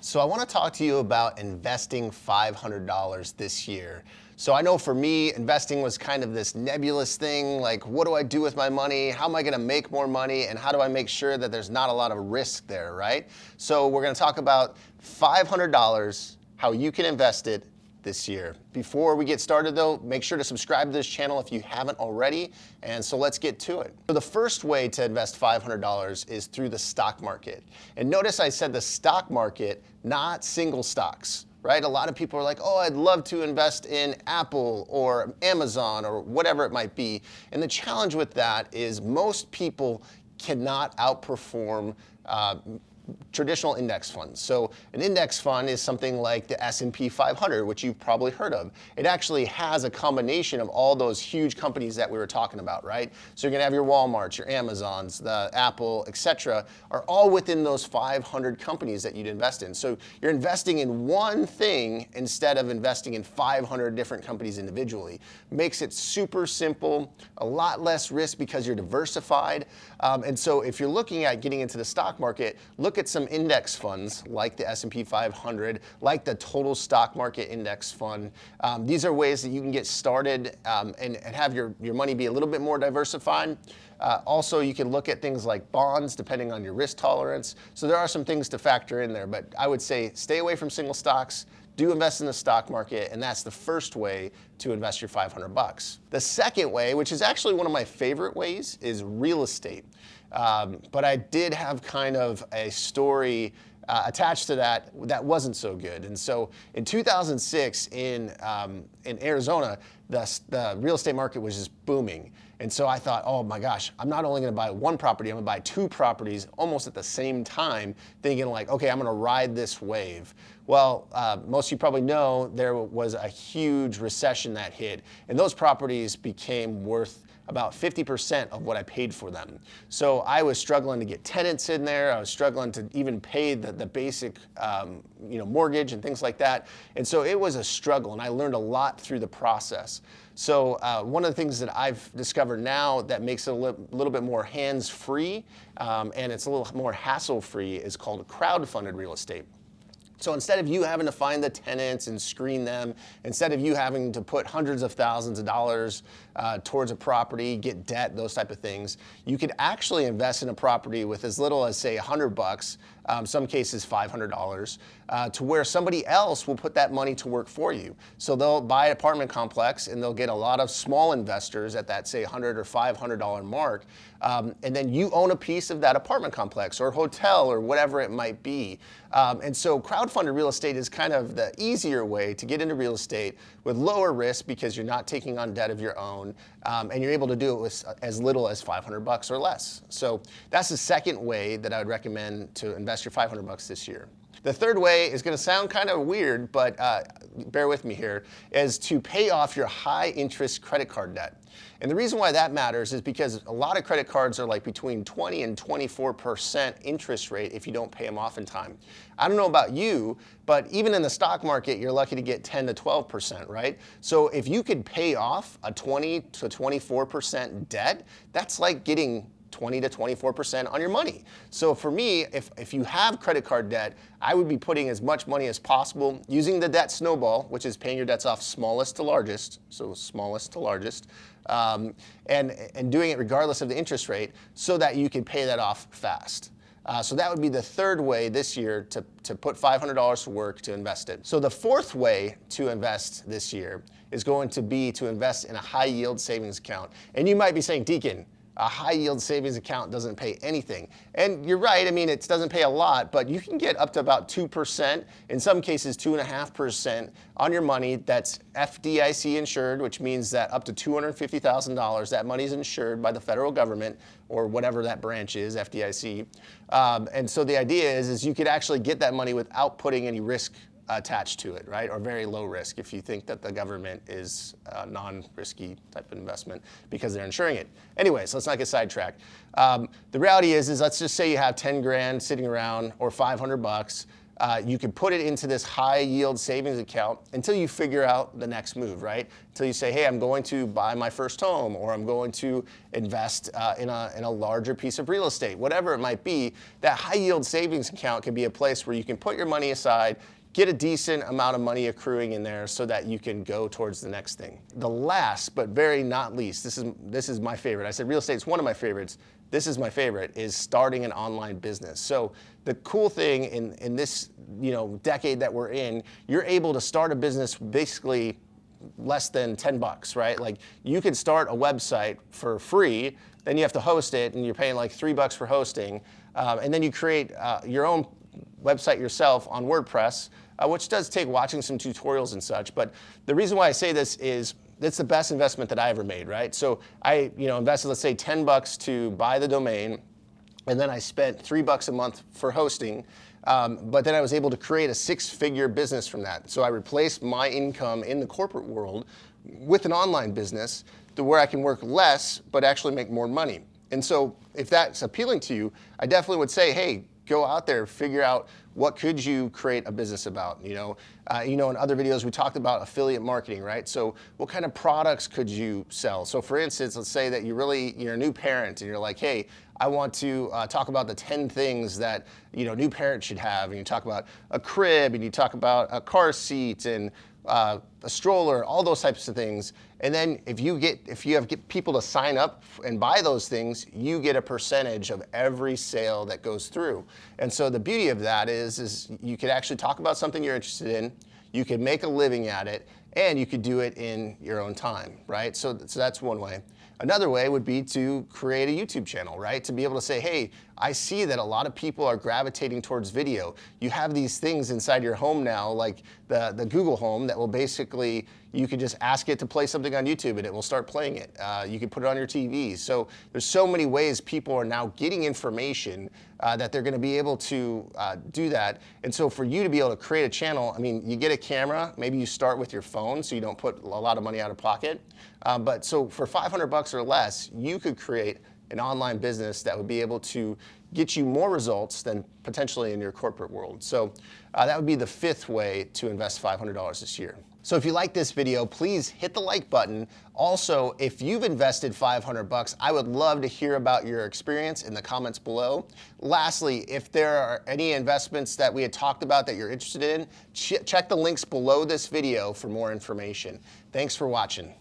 So I want to talk to you about investing $500 this year. So I know for me, investing was kind of this nebulous thing, like what do I do with my money? How am I going to make more money? And how do I make sure that there's not a lot of risk there, right? So we're going to talk about $500, how you can invest it this year. Before we get started though, make sure to subscribe to this channel if you haven't already. And so let's get to it. So the first way to invest $500 is through the stock market. And notice I said the stock market, not single stocks, right? A lot of people are like, oh, I'd love to invest in Apple or Amazon or whatever it might be. And the challenge with that is most people cannot outperform traditional index funds. So an index fund is something like the S&P 500, which you've probably heard of. It actually has a combination of all those huge companies that we were talking about, right? So you're gonna have your Walmarts, your Amazons, the Apple, etc., are all within those 500 companies that you'd invest in. So you're investing in one thing instead of investing in 500 different companies individually. Makes it super simple, a lot less risk because you're diversified. And so if you're looking at getting into the stock market, look at some index funds like the S&P 500, like the total stock market index fund. These are ways that you can get started and have your money be a little bit more diversified. Also, you can look at things like bonds depending on your risk tolerance. So there are some things to factor in there, but I would say stay away from single stocks. Do invest in the stock market, and that's the first way to invest your $500. The second way, which is actually one of my favorite ways, is real estate. But I did have kind of a story attached to that wasn't so good. And so in 2006 in Arizona, the real estate market was just booming. And so I thought, oh my gosh, I'm not only gonna buy one property, I'm gonna buy two properties almost at the same time, thinking like, okay, I'm gonna ride this wave. Well, most of you probably know there was a huge recession that hit, and those properties became worth about 50% of what I paid for them. So I was struggling to get tenants in there. I was struggling to even pay the basic mortgage and things like that. And so it was a struggle, and I learned a lot through the process. So one of the things that I've discovered now that makes it a little bit more hands-free and it's a little more hassle-free is called crowdfunded real estate. So instead of you having to find the tenants and screen them, instead of you having to put hundreds of thousands of dollars towards a property, get debt, those type of things, you could actually invest in a property with as little as say $100, some cases $500, to where somebody else will put that money to work for you. So they'll buy an apartment complex and they'll get a lot of small investors at that say $100 or $500 mark, and then you own a piece of that apartment complex or hotel or whatever it might be. And so crowdfunded real estate is kind of the easier way to get into real estate with lower risk because you're not taking on debt of your own, and you're able to do it with as little as $500 or less. So that's the second way that I would recommend to invest your $500 this year. The third way is going to sound kind of weird, but bear with me here, is to pay off your high interest credit card debt. And the reason why that matters is because a lot of credit cards are like between 20 and 24% interest rate if you don't pay them off in time. I don't know about you, but even in the stock market, you're lucky to get 10 to 12%, right? So if you could pay off a 20 to 24% debt, that's like getting 20 to 24% on your money. So for me, if you have credit card debt, I would be putting as much money as possible using the debt snowball, which is paying your debts off smallest to largest, so smallest to largest, and doing it regardless of the interest rate so that you can pay that off fast. So that would be the third way this year to put $500 to work to invest it. So the fourth way to invest this year is going to be to invest in a high yield savings account. And you might be saying, Deacon, a high yield savings account doesn't pay anything. And you're right, I mean, it doesn't pay a lot, but you can get up to about 2%, in some cases 2.5% on your money that's FDIC insured, which means that up to $250,000, that money is insured by the federal government or whatever that branch is, FDIC. And so the idea is you could actually get that money without putting any risk attached to it, right? Or very low risk if you think that the government is a non-risky type of investment because they're insuring it. Anyways, let's not get sidetracked. The reality is let's just say you have 10 grand sitting around or $500. you can put it into this high yield savings account until you figure out the next move, right? Until you say, hey, I'm going to buy my first home, or I'm going to invest in a larger piece of real estate, whatever it might be. That high yield savings account can be a place where you can put your money aside, get a decent amount of money accruing in there so that you can go towards the next thing. The last, but very not least, this is my favorite. I said real estate is one of my favorites. This is my favorite, is starting an online business. So the cool thing in this decade that we're in, you're able to start a business basically less than 10 bucks, right? Like you can start a website for free, then you have to host it and you're paying like $3 for hosting. And then you create your own website yourself on WordPress, which does take watching some tutorials and such. But the reason why I say this is it's the best investment that I ever made, right? So I invested, let's say 10 bucks to buy the domain, and then I spent $3 a month for hosting. But then I was able to create a 6-figure business from that. So I replaced my income in the corporate world with an online business to where I can work less, but actually make more money. And so if that's appealing to you, I definitely would say, hey, go out there, figure out what could you create a business about. In other videos we talked about affiliate marketing, right? So what kind of products could you sell? So for instance, let's say that you're a new parent and you're like, hey, I want to talk about the 10 things that new parents should have, and you talk about a crib, and you talk about a car seat, and a stroller, all those types of things. And then if you get people to sign up and buy those things, you get a percentage of every sale that goes through. And so the beauty of that is you could actually talk about something you're interested in, you could make a living at it, and you could do it in your own time, right? So that's one way. Another way would be to create a YouTube channel, right? To be able to say, hey, I see that a lot of people are gravitating towards video. You have these things inside your home now, like the Google Home, that will basically, you can just ask it to play something on YouTube and it will start playing it. You can put it on your TV. So there's so many ways people are now getting information that they're gonna be able to do that. And so for you to be able to create a channel, I mean, you get a camera, maybe you start with your phone so you don't put a lot of money out of pocket. But so for 500 bucks or less, you could create an online business that would be able to get you more results than potentially in your corporate world. So that would be the 5th way to invest $500 this year. So if you like this video, please hit the like button. Also, if you've invested 500 bucks, I would love to hear about your experience in the comments below. Lastly, if there are any investments that we had talked about that you're interested in, check the links below this video for more information. Thanks for watching.